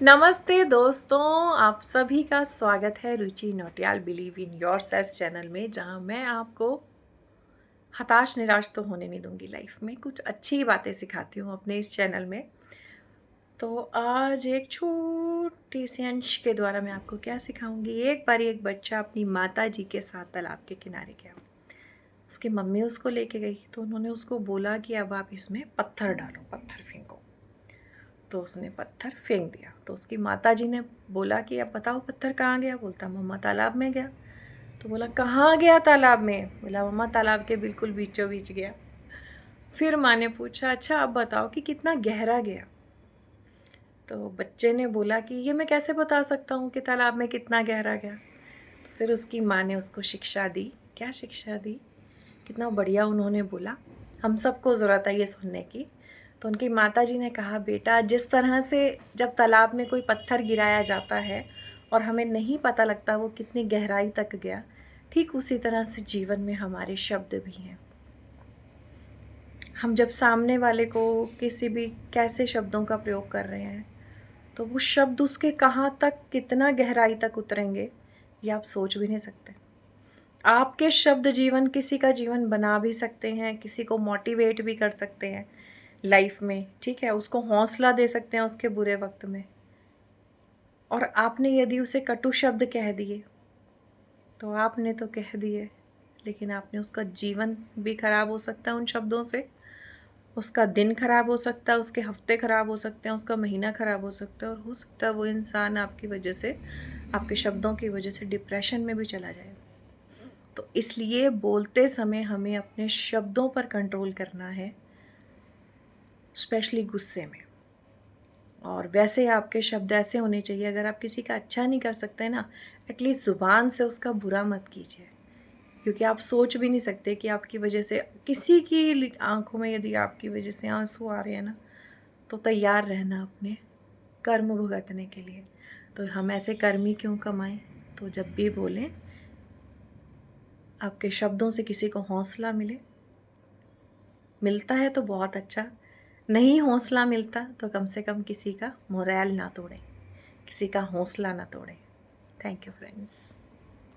नमस्ते दोस्तों, आप सभी का स्वागत है Ruchi Nautiyal believe in yourself channel में, जहां मैं आपको हताश निराश तो होने नहीं दूंगी। लाइफ में कुछ अच्छी बातें सिखाती हूँ अपने इस चैनल में। तो आज एक छोटे से अंश के द्वारा मैं आपको क्या सिखाऊंगी। एक बार एक बच्चा अपनी माता जी के साथ तालाब के किनारे गया। उसकी मम्मी उसको लेके गई तो उन्होंने उसको बोला कि अब आप इसमें पत्थर डालो, पत्थर फेंको। तो उसने पत्थर फेंक दिया। तो उसकी माताजी ने बोला कि अब बताओ पत्थर कहाँ गया। बोलता मम्मा तालाब में गया। तो बोला कहाँ गया तालाब में। बोला मम्मा तालाब के बिल्कुल बीचों बीच गया। फिर माँ ने पूछा अच्छा अब बताओ कि कितना गहरा गया। तो बच्चे ने बोला कि ये मैं कैसे बता सकता हूँ कि तालाब में कितना गहरा गया। तो फिर उसकी माँ ने उसको शिक्षा दी। क्या शिक्षा दी, कितना बढ़िया उन्होंने बोला। हम सबको ज़रूरत है ये सुनने की। तो उनकी माताजी ने कहा बेटा, जिस तरह से जब तालाब में कोई पत्थर गिराया जाता है और हमें नहीं पता लगता वो कितनी गहराई तक गया, ठीक उसी तरह से जीवन में हमारे शब्द भी हैं। हम जब सामने वाले को किसी भी कैसे शब्दों का प्रयोग कर रहे हैं तो वो शब्द उसके कहाँ तक, कितना गहराई तक उतरेंगे, ये आप सोच भी नहीं सकते। आपके शब्द जीवन, किसी का जीवन बना भी सकते हैं, किसी को मोटिवेट भी कर सकते हैं लाइफ में, ठीक है, उसको हौसला दे सकते हैं उसके बुरे वक्त में। और आपने यदि उसे कटु शब्द कह दिए तो आपने तो कह दिए, लेकिन आपने उसका जीवन भी खराब हो सकता है उन शब्दों से। उसका दिन खराब हो सकता है, उसके हफ्ते खराब हो सकते हैं, उसका महीना खराब हो सकता है, और हो सकता है वो इंसान आपकी वजह से, आपके शब्दों की वजह से डिप्रेशन में भी चला जाए। तो इसलिए बोलते समय हमें अपने शब्दों पर कंट्रोल करना है, स्पेशली गुस्से में। और वैसे आपके शब्द ऐसे होने चाहिए, अगर आप किसी का अच्छा नहीं कर सकते ना, एटलीस्ट ज़ुबान से उसका बुरा मत कीजिए। क्योंकि आप सोच भी नहीं सकते कि आपकी वजह से किसी की आंखों में यदि आपकी वजह से आंसू आ रहे हैं ना, तो तैयार रहना अपने कर्म भुगतने के लिए। तो हम ऐसे कर्मी क्यों कमाएं। तो जब भी बोलें, आपके शब्दों से किसी को हौसला मिलता है तो बहुत अच्छा, नहीं हौसला मिलता तो कम से कम किसी का मोरल ना तोड़ें, किसी का हौसला ना तोड़ें। Thank you friends.